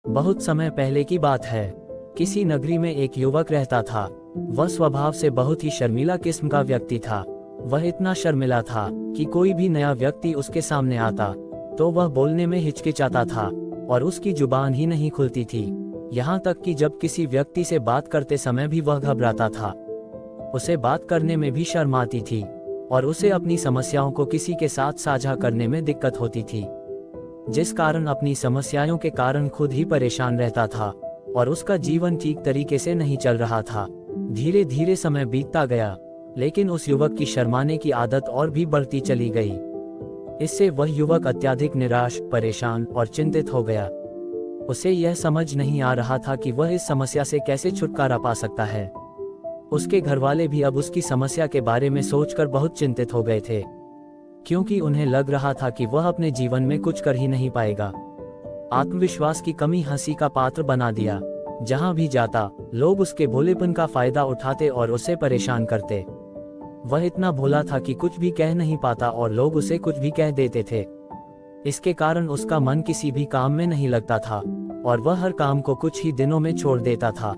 बहुत समय पहले की बात है। किसी नगरी में एक युवक रहता था। वह स्वभाव से बहुत ही शर्मीला किस्म का व्यक्ति था। वह इतना शर्मिला था कि कोई भी नया व्यक्ति उसके सामने आता तो वह बोलने में हिचकिचाता था और उसकी जुबान ही नहीं खुलती थी। यहाँ तक कि जब किसी व्यक्ति से बात करते समय भी वह घबराता था। उसे बात करने में भी शर्म आती थी और उसे अपनी समस्याओं को किसी के साथ साझा करने में दिक्कत होती थी, जिस कारण अपनी समस्याओं के कारण खुद ही परेशान रहता था और उसका जीवन ठीक तरीके से नहीं चल रहा था। धीरे धीरे समय बीतता गया, लेकिन उस युवक की शर्माने की आदत और भी बढ़ती चली गई। इससे वह युवक अत्यधिक निराश, परेशान और चिंतित हो गया। उसे यह समझ नहीं आ रहा था कि वह इस समस्या से कैसे छुटकारा पा सकता है। उसके घरवाले भी अब उसकी समस्या के बारे में सोचकर बहुत चिंतित हो गए थे, क्योंकि उन्हें लग रहा था कि वह अपने जीवन में कुछ कर ही नहीं पाएगा। आत्मविश्वास की कमी हंसी का पात्र बना दिया। जहां भी जाता, लोग उसके भोलेपन का फायदा उठाते और उसे परेशान करते। वह इतना भोला था कि कुछ भी कह नहीं पाता और लोग उसे कुछ भी कह देते थे। इसके कारण उसका मन किसी भी काम में नहीं लगता था और वह हर काम को कुछ ही दिनों में छोड़ देता था।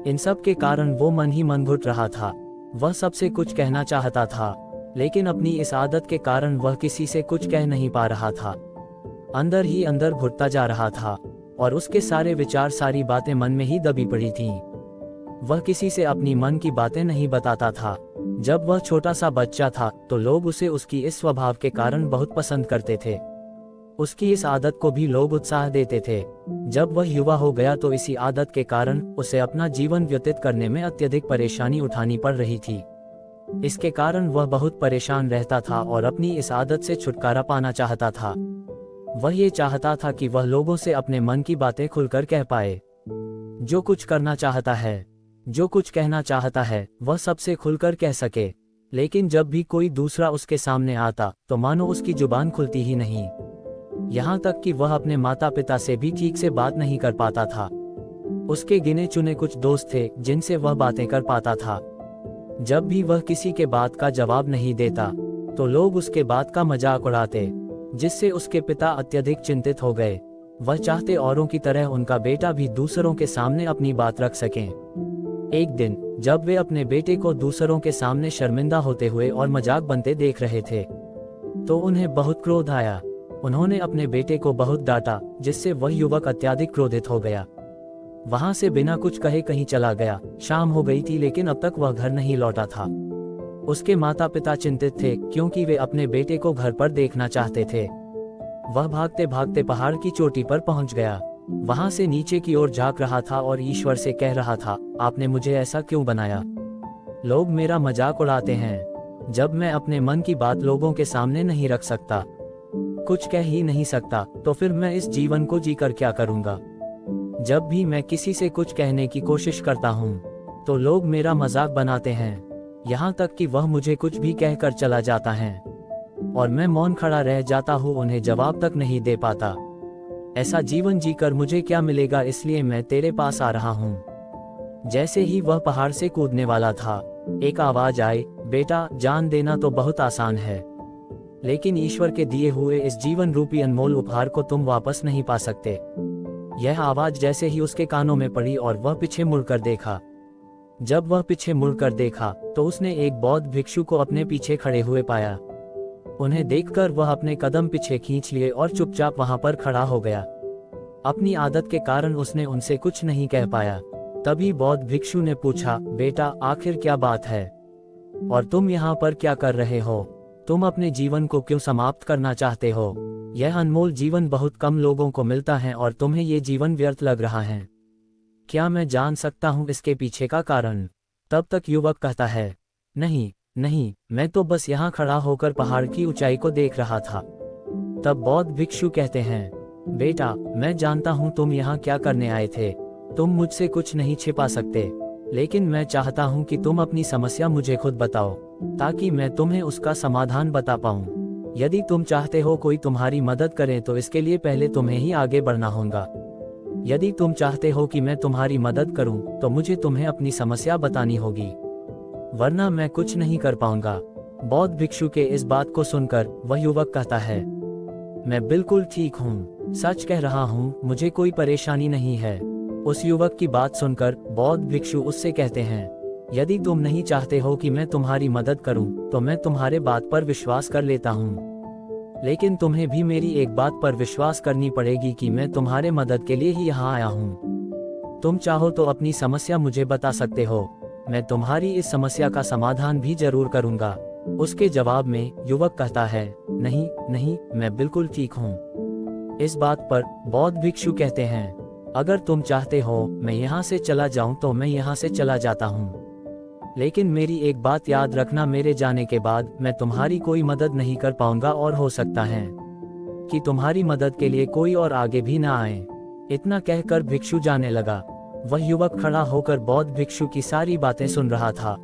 इन सब के कारण वो मन ही मन घुट रहा था। वह सबसे कुछ कहना चाहता था, लेकिन अपनी इस आदत के कारण वह किसी से कुछ कह नहीं पा रहा था। अंदर ही अंदर घुटता जा रहा था और उसके सारे विचार, सारी बातें मन में ही दबी पड़ी थीं। वह किसी से अपनी मन की बातें नहीं बताता था। जब वह छोटा सा बच्चा था तो लोग उसे उसकी इस स्वभाव के कारण बहुत पसंद करते थे। उसकी इस आदत को भी लोग उत्साह देते थे। जब वह युवा हो गया तो इसी आदत के कारण उसे अपना जीवन व्यतीत करने में अत्यधिक परेशानी उठानी पड़ रही थी। इसके कारण वह बहुत परेशान रहता था और अपनी इस आदत से छुटकारा पाना चाहता था। वह ये चाहता था कि वह लोगों से अपने मन की बातें खुलकर कह पाए। जो कुछ करना चाहता है, जो कुछ कहना चाहता है, वह सबसे खुलकर कह सके। लेकिन जब भी कोई दूसरा उसके सामने आता तो मानो उसकी जुबान खुलती ही नहीं। यहाँ तक कि वह अपने माता पिता से भी ठीक से बात नहीं कर पाता था। उसके गिने चुने कुछ दोस्त थे जिनसे वह बातें कर पाता था। जब भी वह किसी के बात का जवाब नहीं देता तो लोग उसके बात का मजाक उड़ाते, जिससे उसके पिता अत्यधिक चिंतित हो गए। वह चाहते औरों की तरह उनका बेटा भी दूसरों के सामने अपनी बात रख सकें। एक दिन जब वे अपने बेटे को दूसरों के सामने शर्मिंदा होते हुए और मजाक बनते देख रहे थे तो उन्हें बहुत क्रोध आया। उन्होंने अपने बेटे को बहुत डांटा, जिससे वह युवक अत्यधिक क्रोधित हो गया। वहां से बिना कुछ कहे कहीं चला गया। शाम हो गई थी, लेकिन अब तक वह घर नहीं लौटा था। उसके माता पिता चिंतित थे, क्योंकि वे अपने बेटे को घर पर देखना चाहते थे। वह भागते भागते पहाड़ की चोटी पर पहुंच गया। वहां से नीचे की ओर झांक रहा था और ईश्वर से कह रहा था, आपने मुझे ऐसा क्यों बनाया? लोग मेरा मजाक उड़ाते हैं। जब मैं अपने मन की बात लोगों के सामने नहीं रख सकता, कुछ कह ही नहीं सकता, तो फिर मैं इस जीवन को जीकर क्या करूंगा? जब भी मैं किसी से कुछ कहने की कोशिश करता हूँ तो लोग मेरा मजाक बनाते हैं। यहाँ तक कि वह मुझे कुछ भी कहकर चला जाता है और मैं मौन खड़ा रह जाता हूँ, उन्हें जवाब तक नहीं दे पाता। ऐसा जीवन जीकर मुझे क्या मिलेगा, इसलिए मैं तेरे पास आ रहा हूँ। जैसे ही वह पहाड़ से कूदने वाला था, एक आवाज आई, बेटा, जान देना तो बहुत आसान है, लेकिन ईश्वर के दिए हुए इस जीवन रूपी अनमोल उपहार को तुम वापस नहीं पा सकते। यह आवाज जैसे ही उसके कानों में पड़ी और वह पीछे मुड़कर देखा। जब वह पीछे मुड़कर देखा तो उसने एक बौद्ध भिक्षु को अपने पीछे खड़े हुए पाया। उन्हें देखकर वह अपने कदम पीछे खींच लिए और चुपचाप वहां पर खड़ा हो गया। अपनी आदत के कारण उसने उनसे कुछ नहीं कह पाया। तभी बौद्ध भिक्षु ने पूछा, बेटा, आखिर क्या बात है और तुम यहाँ पर क्या कर रहे हो? तुम अपने जीवन को क्यों समाप्त करना चाहते हो? यह अनमोल जीवन बहुत कम लोगों को मिलता है और तुम्हें ये जीवन व्यर्थ लग रहा है। क्या मैं जान सकता हूँ इसके पीछे का कारण? तब तक युवक कहता है, नहीं नहीं, मैं तो बस यहाँ खड़ा होकर पहाड़ की ऊंचाई को देख रहा था। तब बौद्ध भिक्षु कहते हैं, बेटा, मैं जानता हूँ तुम यहाँ क्या करने आए थे। तुम मुझसे कुछ नहीं छिपा सकते, लेकिन मैं चाहता हूँ कि तुम अपनी समस्या मुझे खुद बताओ, ताकि मैं तुम्हें उसका समाधान बता पाऊँ। यदि तुम चाहते हो कोई तुम्हारी मदद करे तो इसके लिए पहले तुम्हें ही आगे बढ़ना होगा। यदि तुम चाहते हो कि मैं तुम्हारी मदद करूं तो मुझे तुम्हें अपनी समस्या बतानी होगी, वरना मैं कुछ नहीं कर पाऊंगा। बौद्ध भिक्षु के इस बात को सुनकर वह युवक कहता है, मैं बिल्कुल ठीक हूँ, सच कह रहा हूँ, मुझे कोई परेशानी नहीं है। उस युवक की बात सुनकर बौद्ध भिक्षु उससे कहते हैं, यदि तुम नहीं चाहते हो कि मैं तुम्हारी मदद करूं, तो मैं तुम्हारे बात पर विश्वास कर लेता हूं। लेकिन तुम्हें भी मेरी एक बात पर विश्वास करनी पड़ेगी कि मैं तुम्हारे मदद के लिए ही यहाँ आया हूँ। तुम चाहो तो अपनी समस्या मुझे बता सकते हो, मैं तुम्हारी इस समस्या का समाधान भी जरूर करूँगा। उसके जवाब में युवक कहता है, नहीं नहीं, मैं बिल्कुल ठीक हूँ। इस बात पर बौद्ध भिक्षु कहते हैं, अगर तुम चाहते हो मैं यहाँ से चला जाऊं तो मैं यहाँ से चला जाता हूँ। लेकिन मेरी एक बात याद रखना, मेरे जाने के बाद मैं तुम्हारी कोई मदद नहीं कर पाऊंगा और हो सकता है कि तुम्हारी मदद के लिए कोई और आगे भी ना आए। इतना कहकर भिक्षु जाने लगा। वह युवक खड़ा होकर बौद्ध भिक्षु की सारी बातें सुन रहा था।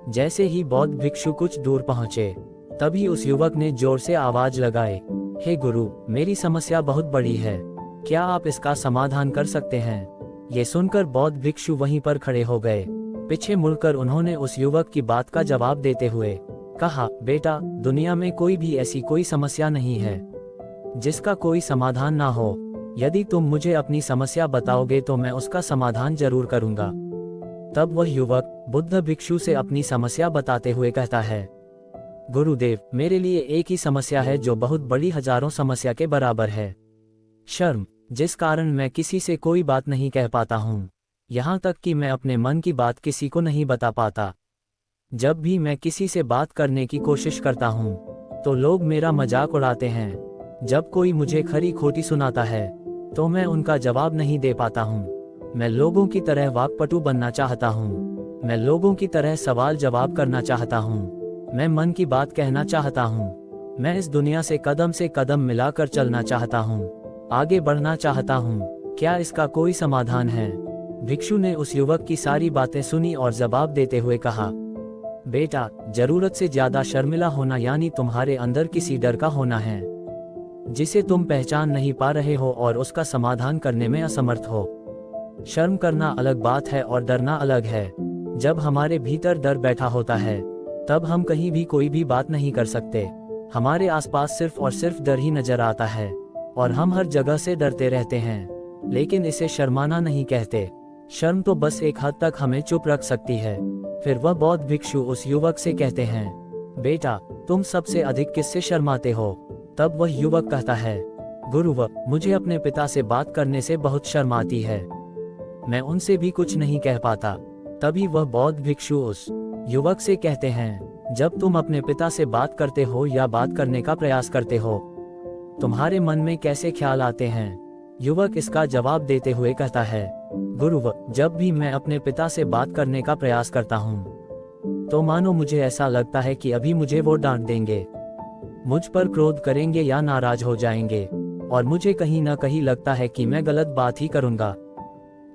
जैसे ही बौद्ध भिक्षु कुछ दूर पहुंचे, तभी उस युवक ने जोर से आवाज लगाई, हे गुरु, मेरी समस्या बहुत बड़ी है, क्या आप इसका समाधान कर सकते हैं? ये सुनकर बौद्ध भिक्षु वहीं पर खड़े हो गए। पीछे मुड़कर उन्होंने उस युवक की बात का जवाब देते हुए कहा, बेटा, दुनिया में कोई भी ऐसी कोई समस्या नहीं है जिसका कोई समाधान ना हो। यदि तुम मुझे अपनी समस्या बताओगे तो मैं उसका समाधान जरूर करूंगा। तब वह युवक बुद्ध भिक्षु से अपनी समस्या बताते हुए कहता है, गुरुदेव, मेरे लिए एक ही समस्या है जो बहुत बड़ी हजारों समस्या के बराबर है, शर्म, जिस कारण मैं किसी से कोई बात नहीं कह पाता हूँ। यहाँ तक कि मैं अपने मन की बात किसी को नहीं बता पाता। जब भी मैं किसी से बात करने की कोशिश करता हूँ तो लोग मेरा मजाक उड़ाते हैं। जब कोई मुझे खरी खोटी सुनाता है तो मैं उनका जवाब नहीं दे पाता हूँ। मैं लोगों की तरह वाक्पटु बनना चाहता हूँ। मैं लोगों की तरह सवाल जवाब करना चाहता हूँ। मैं मन की बात कहना चाहता हूँ। मैं इस दुनिया से कदम मिलाकर चलना चाहता हूँ, आगे बढ़ना चाहता हूँ। क्या इसका कोई समाधान है? भिक्षु ने उस युवक की सारी बातें सुनी और जवाब देते हुए कहा, बेटा, जरूरत से ज्यादा शर्मिला होना यानी तुम्हारे अंदर किसी डर का होना है जिसे तुम पहचान नहीं पा रहे हो और उसका समाधान करने में असमर्थ हो। शर्म करना अलग बात है और डरना अलग है। जब हमारे भीतर डर बैठा होता है तब हम कहीं भी कोई भी बात नहीं कर सकते। हमारे आसपास सिर्फ और सिर्फ डर ही नजर आता है और हम हर जगह से डरते रहते हैं, लेकिन इसे शर्माना नहीं कहते। शर्म तो बस एक हद तक हमें चुप रख सकती है। फिर वह बौद्ध भिक्षु उस युवक से कहते हैं, बेटा, तुम सबसे अधिक किससे शर्माते हो? तब वह युवक कहता है, गुरुवर, मुझे अपने पिता से बात करने से बहुत शर्म आती है, मैं उनसे भी कुछ नहीं कह पाता। तभी वह बौद्ध भिक्षु उस युवक से कहते हैं, जब तुम अपने पिता से बात करते हो या बात करने का प्रयास करते हो, तुम्हारे मन में कैसे ख्याल आते हैं? युवक इसका जवाब देते हुए कहता है, गुरुवर, जब भी मैं अपने पिता से बात करने का प्रयास करता हूँ तो मानो मुझे ऐसा लगता है कि अभी मुझे वो डांट देंगे, मुझ पर क्रोध करेंगे या नाराज हो जाएंगे, और मुझे कहीं ना कहीं लगता है कि मैं गलत बात ही करूँगा।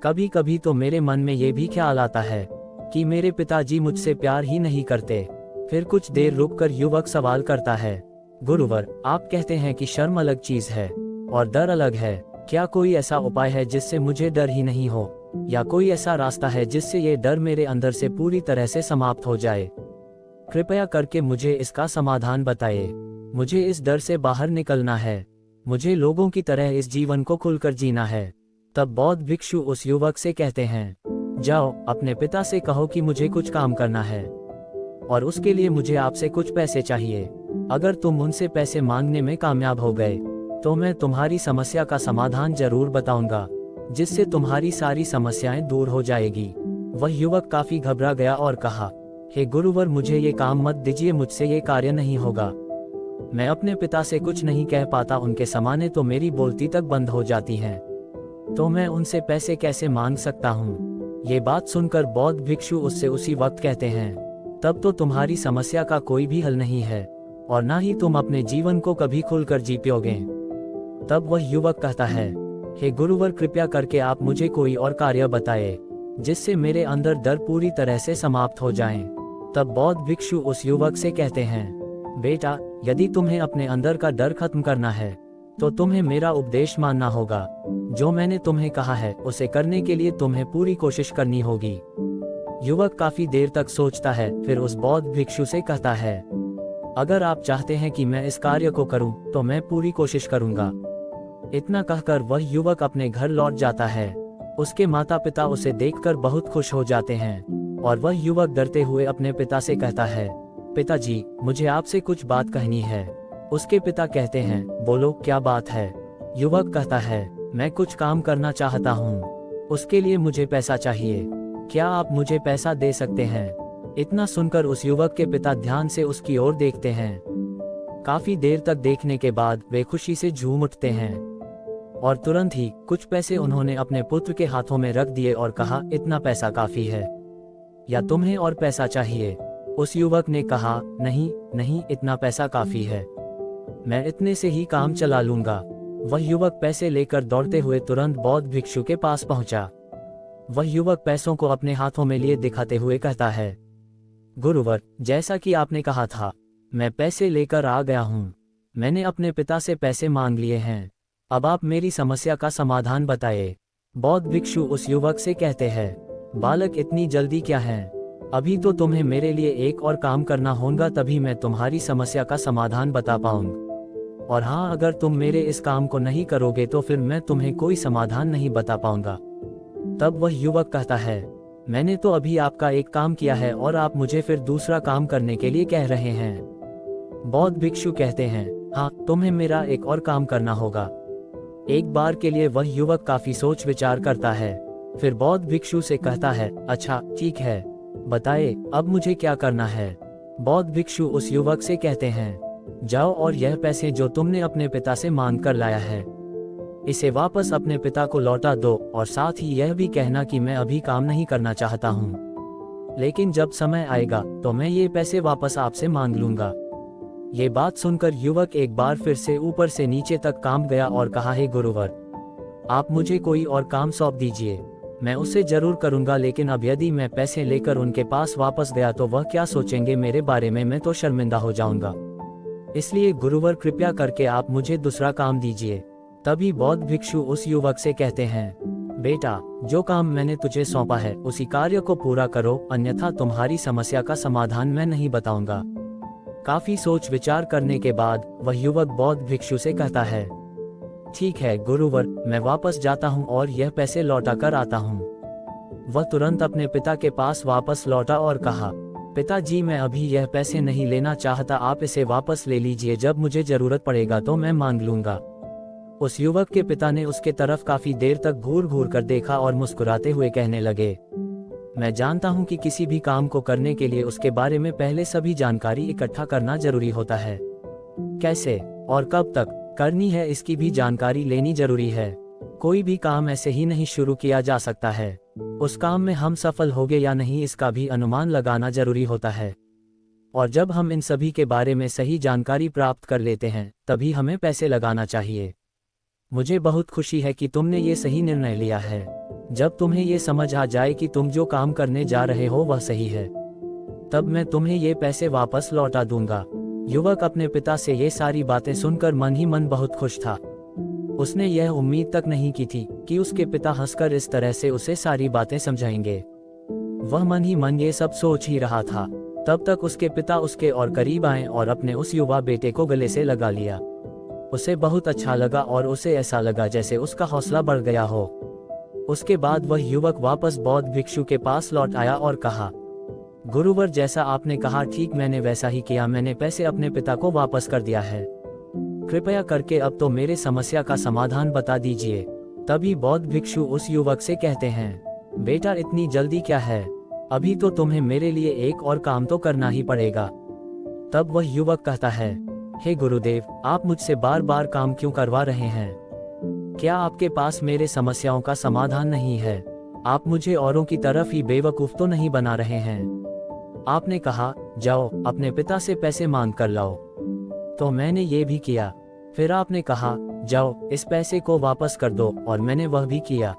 कभी कभी तो मेरे मन में ये भी ख्याल आता है कि मेरे पिताजी मुझसे प्यार ही नहीं करते। फिर कुछ देर रुककर युवक सवाल करता है, गुरुवर, आप कहते हैं कि शर्म अलग चीज है और डर अलग है, क्या कोई ऐसा उपाय है जिससे मुझे डर ही नहीं हो, या कोई ऐसा रास्ता है जिससे ये डर मेरे अंदर से पूरी तरह से समाप्त हो जाए? कृपया करके मुझे इसका समाधान बताइए। मुझे इस डर से बाहर निकलना है, मुझे लोगों की तरह इस जीवन को खुलकर जीना है। तब बौद्ध भिक्षु उस युवक से कहते हैं, जाओ, अपने पिता से कहो कि मुझे कुछ काम करना है और उसके लिए मुझे आपसे कुछ पैसे चाहिए। अगर तुम उनसे पैसे मांगने में कामयाब हो गए तो मैं तुम्हारी समस्या का समाधान जरूर बताऊंगा, जिससे तुम्हारी सारी समस्याएं दूर हो जाएगी। वह युवक काफी घबरा गया और कहा, हे गुरुवर, मुझे ये काम मत दीजिए, मुझसे ये कार्य नहीं होगा। मैं अपने पिता से कुछ नहीं कह पाता, उनके सामने तो मेरी बोलती तक बंद हो जाती है, तो मैं उनसे पैसे कैसे मांग सकता हूँ? ये बात सुनकर बौद्ध भिक्षु उससे उसी वक्त कहते हैं, तब तो तुम्हारी समस्या का कोई भी हल नहीं है और ना ही तुम अपने जीवन को कभी खुलकर जी पाओगे। तब वह युवक कहता है, हे गुरुवर, कृपया करके आप मुझे कोई और कार्य बताएं जिससे मेरे अंदर डर पूरी तरह से समाप्त हो जाए। तब बौद्ध भिक्षु उस युवक से कहते हैं, बेटा, यदि तुम्हें अपने अंदर का डर खत्म करना है तो तुम्हें मेरा उपदेश मानना होगा। जो मैंने तुम्हें कहा है उसे करने के लिए तुम्हें पूरी कोशिश करनी होगी। युवक काफी देर तक सोचता है, फिर उस बौद्ध भिक्षु से कहता है, अगर आप चाहते हैं कि मैं इस कार्य को करूं तो मैं पूरी कोशिश करूंगा। इतना कहकर वह युवक अपने घर लौट जाता है। उसके माता पिता उसे देखकर बहुत खुश हो जाते हैं और वह युवक डरते हुए अपने पिता से कहता है, पिताजी, मुझे आपसे कुछ बात कहनी है। उसके पिता कहते हैं, बोलो क्या बात है। युवक कहता है, मैं कुछ काम करना चाहता हूँ, उसके लिए मुझे पैसा चाहिए, क्या आप मुझे पैसा दे सकते हैं। इतना सुनकर उस युवक के पिता ध्यान से उसकी ओर देखते हैं। काफी देर तक देखने के बाद वे खुशी से झूम उठते हैं और तुरंत ही कुछ पैसे उन्होंने अपने पुत्र के हाथों में रख दिए और कहा, इतना पैसा काफी है या तुम्हें और पैसा चाहिए। उस युवक ने कहा, नहीं नहीं, इतना पैसा काफी है, मैं इतने से ही काम चला लूंगा। वह युवक पैसे लेकर दौड़ते हुए तुरंत बौद्ध भिक्षु के पास पहुंचा। वह युवक पैसों को अपने हाथों में लिए दिखाते हुए कहता है, गुरुवर, जैसा कि आपने कहा था, मैं पैसे लेकर आ गया हूँ। मैंने अपने पिता से पैसे मांग लिए हैं, अब आप मेरी समस्या का समाधान बताइए। बौद्ध भिक्षु उस युवक से कहते हैं, बालक, इतनी जल्दी क्या है, अभी तो तुम्हें मेरे लिए एक और काम करना होगा, तभी मैं तुम्हारी समस्या का समाधान बता पाऊंगा। और हाँ, अगर तुम मेरे इस काम को नहीं करोगे तो फिर मैं तुम्हें कोई समाधान नहीं बता पाऊंगा। तब वह युवक कहता है, मैंने तो अभी आपका एक काम किया है और आप मुझे फिर दूसरा काम करने के लिए कह रहे हैं। बौद्ध भिक्षु कहते हैं, हाँ, तुम्हें मेरा एक और काम करना होगा। एक बार के लिए वह युवक काफी सोच विचार करता है, फिर बौद्ध भिक्षु से कहता है, अच्छा ठीक है, बताए अब मुझे क्या करना है। बौद्ध भिक्षु उस युवक से कहते हैं, जाओ और यह पैसे जो तुमने अपने पिता से मांग कर लाया है, इसे वापस अपने पिता को लौटा दो और साथ ही यह भी कहना कि मैं अभी काम नहीं करना चाहता हूँ, लेकिन जब समय आएगा तो मैं ये पैसे वापस आपसे मांग लूंगा। ये बात सुनकर युवक एक बार फिर से ऊपर से नीचे तक काम गया और कहा, हे गुरुवर, आप मुझे कोई और काम सौंप दीजिए, मैं उसे जरूर करूंगा, लेकिन अब यदि मैं पैसे लेकर उनके पास वापस गया तो वह क्या सोचेंगे मेरे बारे में, मैं तो शर्मिंदा हो जाऊंगा। इसलिए गुरुवर, कृपया करके आप मुझे दूसरा काम दीजिए। तभी बौद्ध भिक्षु उस युवक से कहते हैं, बेटा, जो काम मैंने तुझे सौंपा है उसी कार्य को पूरा करो, अन्यथा तुम्हारी समस्या का समाधान मैं नहीं बताऊंगा। काफी सोच विचार करने के बाद वह युवक बौद्ध भिक्षु से कहता है, ठीक है गुरुवर, मैं वापस जाता हूँ और यह पैसे लौटा कर आता हूँ। वह तुरंत अपने पिता के पास वापस लौटा और कहा, पिताजी, मैं अभी यह पैसे नहीं लेना चाहता, आप इसे वापस ले लीजिए, जब मुझे जरूरत पड़ेगा तो मैं मांग लूंगा। उस युवक के पिता ने उसके तरफ काफी देर तक घूर घूर कर देखा और मुस्कुराते हुए कहने लगे, मैं जानता हूं कि किसी भी काम को करने के लिए उसके बारे में पहले सभी जानकारी इकट्ठा करना जरूरी होता है। कैसे और कब तक करनी है इसकी भी जानकारी लेनी जरूरी है। कोई भी काम ऐसे ही नहीं शुरू किया जा सकता है, उस काम में हम सफल होंगे या नहीं इसका भी अनुमान लगाना जरूरी होता है। और जब हम इन सभी के बारे में सही जानकारी प्राप्त कर लेते हैं तभी हमें पैसे लगाना चाहिए। मुझे बहुत खुशी है कि तुमने ये सही निर्णय लिया है। जब तुम्हें ये समझ आ जाए कि तुम जो काम करने जा रहे हो वह सही है, तब मैं तुम्हें ये पैसे वापस लौटा दूंगा। युवक अपने पिता से ये सारी बातें सुनकर मन ही मन बहुत खुश था। उसने यह उम्मीद तक नहीं की थी कि उसके पिता हंसकर इस तरह से उसे सारी बातें समझाएंगे। वह मन ही मन ये सब सोच ही रहा था। तब तक उसके पिता उसके और करीब आए और अपने उस युवा बेटे को गले से लगा लिया। उसे बहुत अच्छा लगा और उसे ऐसा लगा जैसे उसका हौसला बढ़ गया हो। उसके बाद वह युवक वापस बौद्ध भिक्षु के पास लौट आया और कहा, गुरुवर, जैसा आपने कहा ठीक मैंने वैसा ही किया, मैंने पैसे अपने पिता को वापस कर दिया है। कृपया करके अब तो मेरे समस्या का समाधान बता दीजिए। तभी बौद्ध भिक्षु उस युवक से कहते हैं, बेटा, इतनी जल्दी क्या है, अभी तो तुम्हें मेरे लिए एक और काम तो करना ही पड़ेगा। तब वह युवक कहता है, हे गुरुदेव, आप मुझसे बार बार काम क्यों करवा रहे हैं? क्या आपके पास मेरे समस्याओं का समाधान नहीं है? आप मुझे औरों की तरफ ही बेवकूफ तो नहीं बना रहे हैं? आपने कहा जाओ अपने पिता से पैसे मांग कर लाओ, तो मैंने ये भी किया। फिर आपने कहा जाओ इस पैसे को वापस कर दो, और मैंने वह भी किया।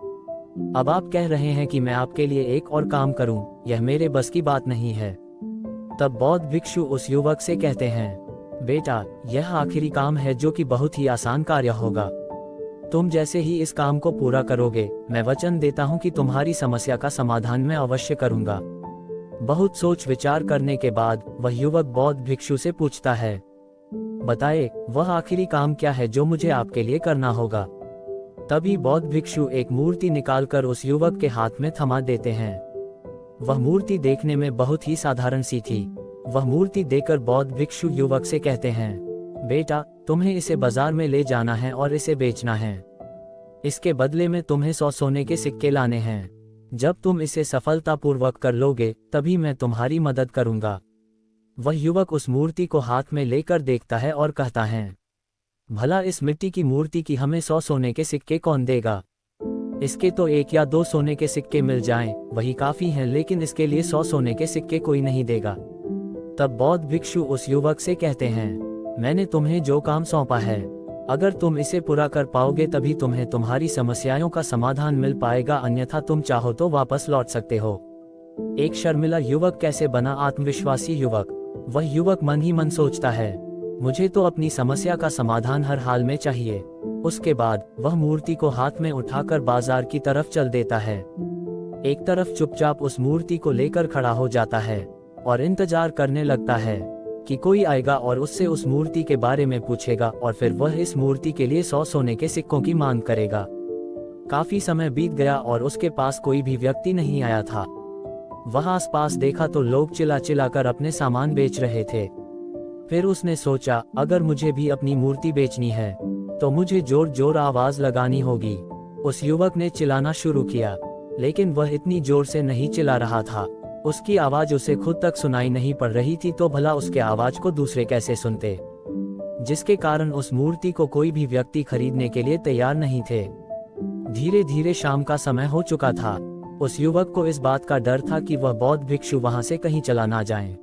अब आप कह रहे हैं कि मैं आपके लिए एक और काम करूं, यह मेरे बस की बात नहीं है। तब बौद्ध भिक्षु उस युवक से कहते हैं, बेटा, यह आखिरी काम है जो कि बहुत ही आसान कार्य होगा। तुम जैसे ही इस काम को पूरा करोगे, मैं वचन देता हूं कि तुम्हारी समस्या का समाधान मैं अवश्य करूंगा। बहुत सोच विचार करने के बाद वह युवक बौद्ध भिक्षु से पूछता है, बताए वह आखिरी काम क्या है जो मुझे आपके लिए करना होगा? तभी बौद्ध भिक्षु एक मूर्ति निकालकर उस युवक के हाथ में थमा देते हैं। वह मूर्ति देखने में बहुत ही साधारण सी थी। वह मूर्ति देखकर बौद्ध भिक्षु युवक से कहते हैं, बेटा, तुम्हें इसे बाजार में ले जाना है और इसे बेचना है। इसके बदले में तुम्हें 100 सोने के सिक्के लाने हैं। जब तुम इसे सफलतापूर्वक कर लोगे तभी मैं तुम्हारी मदद करूंगा। वह युवक उस मूर्ति को हाथ में लेकर देखता है और कहता है, भला इस मिट्टी की मूर्ति की हमें 100 सोने के सिक्के कौन देगा? इसके तो 1 या 2 सोने के सिक्के मिल जाएं, वही काफी हैं, लेकिन इसके लिए 100 सोने के सिक्के कोई नहीं देगा। तब बौद्ध भिक्षु उस युवक से कहते हैं, मैंने तुम्हें जो काम सौंपा है, अगर तुम इसे पूरा कर पाओगे तभी तुम्हें तुम्हारी समस्याओं का समाधान मिल पाएगा, अन्यथा तुम चाहो तो वापस लौट सकते हो। एक शर्मिला युवक कैसे बना आत्मविश्वासी युवक? वह युवक मन ही मन सोचता है, मुझे तो अपनी समस्या का समाधान हर हाल में चाहिए। उसके बाद वह मूर्ति को हाथ में उठाकर बाजार की तरफ चल देता है। एक तरफ चुपचाप उस मूर्ति को लेकर खड़ा हो जाता है और इंतजार करने लगता है कि कोई आएगा और उससे उस मूर्ति के बारे में पूछेगा और फिर वह इस मूर्ति के लिए 100 सोने के सिक्कों की मांग करेगा। काफी समय बीत गया और उसके पास कोई भी व्यक्ति नहीं आया था। वह आसपास देखा तो लोग चिल्ला चिल्लाकर अपने सामान बेच रहे थे। फिर उसने सोचा, अगर मुझे भी अपनी मूर्ति बेचनी है तो मुझे जोर जोर आवाज लगानी होगी। उस युवक ने चिल्लाना शुरू किया, लेकिन वह इतनी जोर से नहीं चिल्ला रहा था। उसकी आवाज उसे खुद तक सुनाई नहीं पड़ रही थी, तो भला उसके आवाज को दूसरे कैसे सुनते, जिसके कारण उस मूर्ति को कोई भी व्यक्ति खरीदने के लिए तैयार नहीं थे। धीरे धीरे शाम का समय हो चुका था। उस युवक को इस बात का डर था कि वह बौद्ध भिक्षु वहां से कहीं चला ना जाए।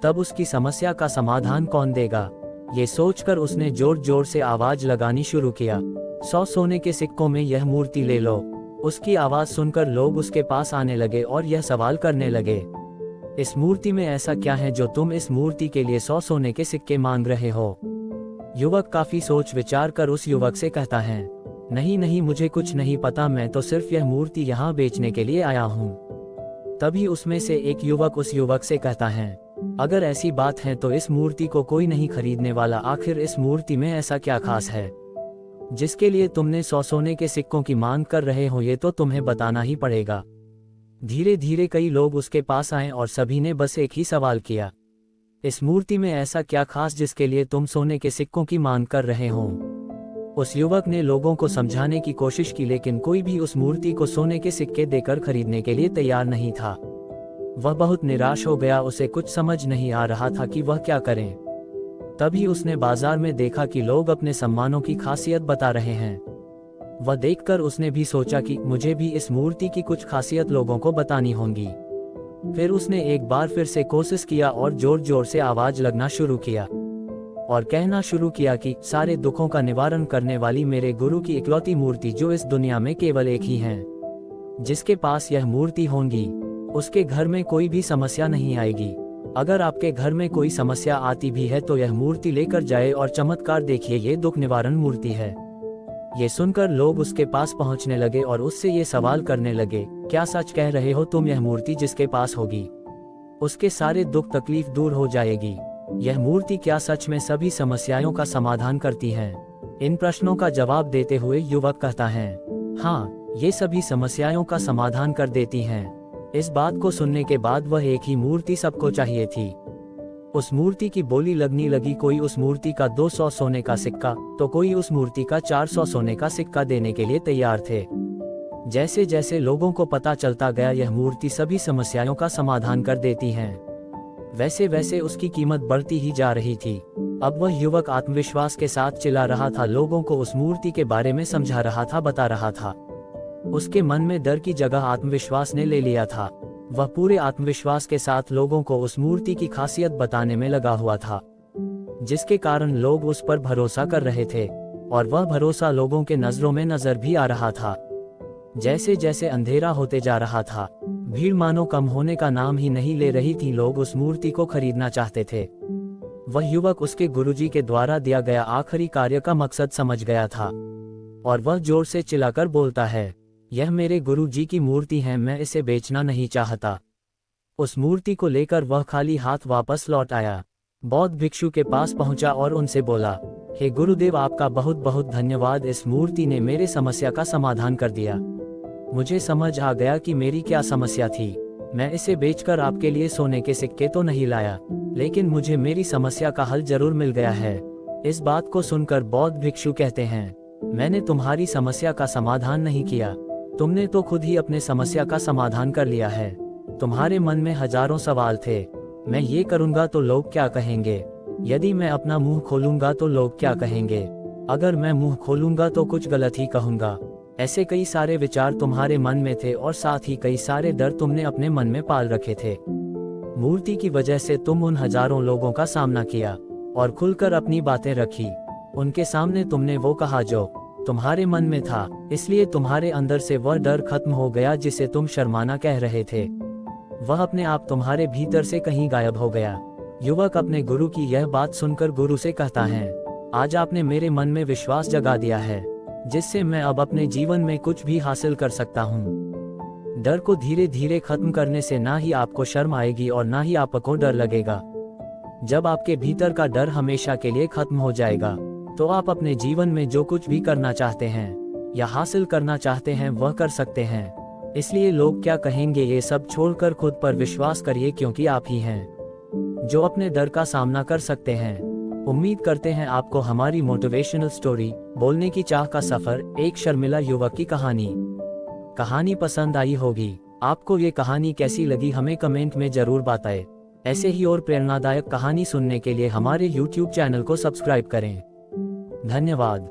तब उसकी समस्या का समाधान कौन देगा, ये सोचकर उसने जोर जोर से आवाज लगानी शुरू किया, 100 सोने के सिक्कों में यह मूर्ति ले लो। उसकी आवाज सुनकर लोग उसके पास आने लगे और यह सवाल करने लगे, इस मूर्ति में ऐसा क्या है जो तुम इस मूर्ति के लिए 100 सोने के सिक्के मांग रहे हो? युवक काफी सोच विचार कर उस युवक से कहता है, नहीं नहीं, मुझे कुछ नहीं पता, मैं तो सिर्फ यह मूर्ति यहाँ बेचने के लिए आया हूँ। तभी उसमें से एक युवक उस युवक से कहता है, अगर ऐसी बात है तो इस मूर्ति को कोई नहीं खरीदने वाला। आखिर इस मूर्ति में ऐसा क्या खास है जिसके लिए तुमने 100 सोने के सिक्कों की मांग कर रहे हो? ये तो तुम्हें बताना ही पड़ेगा। धीरे धीरे कई लोग उसके पास आए और सभी ने बस एक ही सवाल किया, इस मूर्ति में ऐसा क्या खास जिसके लिए तुम सोने के सिक्कों की मांग कर रहे हो? उस युवक ने लोगों को समझाने की कोशिश की, लेकिन कोई भी उस मूर्ति को सोने के सिक्के देकर खरीदने के लिए तैयार नहीं था। वह बहुत निराश हो गया, उसे कुछ समझ नहीं आ रहा था कि वह क्या करे। तभी उसने बाजार में देखा कि लोग अपने सम्मानों की खासियत बता रहे हैं। वह देखकर उसने भी सोचा कि मुझे भी इस मूर्ति की कुछ खासियत लोगों को बतानी होंगी। फिर उसने एक बार फिर से कोशिश किया और जोर जोर से आवाज लगना शुरू किया और कहना शुरू किया कि सारे दुखों का निवारण करने वाली मेरे गुरु की इकलौती मूर्ति, जो इस दुनिया में केवल एक ही है, जिसके पास यह मूर्ति होगी उसके घर में कोई भी समस्या नहीं आएगी। अगर आपके घर में कोई समस्या आती भी है तो यह मूर्ति लेकर जाए और चमत्कार देखिए, ये दुख निवारण मूर्ति है। ये सुनकर लोग उसके पास पहुंचने लगे और उससे ये सवाल करने लगे, क्या सच कह रहे हो तुम? यह मूर्ति जिसके पास होगी उसके सारे दुख तकलीफ दूर हो जाएगी। यह मूर्ति क्या सच में सभी समस्याओं का समाधान करती है? इन प्रश्नों का जवाब देते हुए युवक कहता है, हाँ, ये सभी समस्याओं का समाधान कर देती हैं। इस बात को सुनने के बाद वह एक ही मूर्ति सबको चाहिए थी। उस मूर्ति की बोली लगनी लगी, कोई उस मूर्ति का 200 सोने का सिक्का तो कोई उस मूर्ति का 400 सोने का सिक्का देने के लिए तैयार थे। जैसे जैसे लोगों को पता चलता गया यह मूर्ति सभी समस्याओं का समाधान कर देती है, वैसे वैसे उसकी कीमत बढ़ती ही जा रही थी। अब वह युवक आत्मविश्वास के साथ चिल्ला रहा था, लोगों को उस मूर्ति के बारे में समझा रहा था, बता रहा था। उसके मन में डर की जगह आत्मविश्वास ने ले लिया था। वह पूरे आत्मविश्वास के साथ लोगों को उस मूर्ति की खासियत बताने में लगा हुआ था, जिसके कारण लोग उस पर भरोसा कर रहे थे और वह भरोसा लोगों के नजरों में नजर भी आ रहा था। जैसे जैसे अंधेरा होते जा रहा था, भीड़ मानो कम होने का नाम ही नहीं ले रही थी। लोग उस मूर्ति को खरीदना चाहते थे। वह युवक उसके गुरुजी के द्वारा दिया गया आखिरी कार्य का मकसद समझ गया था और वह जोर से चिल्लाकर बोलता है, यह मेरे गुरुजी की मूर्ति है, मैं इसे बेचना नहीं चाहता। उस मूर्ति को लेकर वह खाली हाथ वापस लौट आया। बौद्ध भिक्षु के पास पहुंचा और उनसे बोला, हे गुरुदेव, आपका बहुत बहुत धन्यवाद। इस मूर्ति ने मेरे समस्या का समाधान कर दिया। मुझे समझ आ गया कि मेरी क्या समस्या थी। मैं इसे बेचकर आपके लिए सोने के सिक्के तो नहीं लाया, लेकिन मुझे मेरी समस्या का हल जरूर मिल गया है। इस बात को सुनकर बौद्ध भिक्षु कहते हैं, मैंने तुम्हारी समस्या का समाधान नहीं किया, तुमने तो खुद ही अपने समस्या का समाधान कर लिया है। तुम्हारे मन में हजारों सवाल थे। मैं ये करूँगा तो लोग क्या कहेंगे, यदि मैं अपना मुंह खोलूंगा तो लोग क्या कहेंगे, अगर मैं मुंह खोलूंगा तो कुछ गलत ही कहूंगा। ऐसे कई सारे विचार तुम्हारे मन में थे और साथ ही कई सारे डर तुमने अपने मन में पाल रखे थे। मूर्ति की वजह से तुम उन हजारों लोगों का सामना किया और खुलकर अपनी बातें रखी। उनके सामने तुमने वो कहा जो तुम्हारे मन में था, इसलिए तुम्हारे अंदर से वह डर खत्म हो गया जिसे तुम शर्माना कह रहे थे। वह अपने आप तुम्हारे भीतर से कहीं गायब हो गया। युवक अपने गुरु की यह बात सुनकर गुरु से कहता है, आज आपने मेरे मन में विश्वास जगा दिया है, जिससे मैं अब अपने जीवन में कुछ भी हासिल कर सकता हूँ। डर को धीरे धीरे खत्म करने से ना ही आपको शर्म आएगी और ना ही आपको डर लगेगा। जब आपके भीतर का डर हमेशा के लिए खत्म हो जाएगा, तो आप अपने जीवन में जो कुछ भी करना चाहते हैं या हासिल करना चाहते हैं वह कर सकते हैं। इसलिए लोग क्या कहेंगे ये सब छोड़कर खुद पर विश्वास करिए, क्योंकि आप ही हैं जो अपने डर का सामना कर सकते हैं। उम्मीद करते हैं आपको हमारी मोटिवेशनल स्टोरी बोलने की चाह का सफर, एक शर्मिला युवक की कहानी पसंद आई होगी। आपको ये कहानी कैसी लगी हमें कमेंट में जरूर बताएं। ऐसे ही और प्रेरणादायक कहानी सुनने के लिए हमारे YouTube चैनल को सब्सक्राइब करें। धन्यवाद।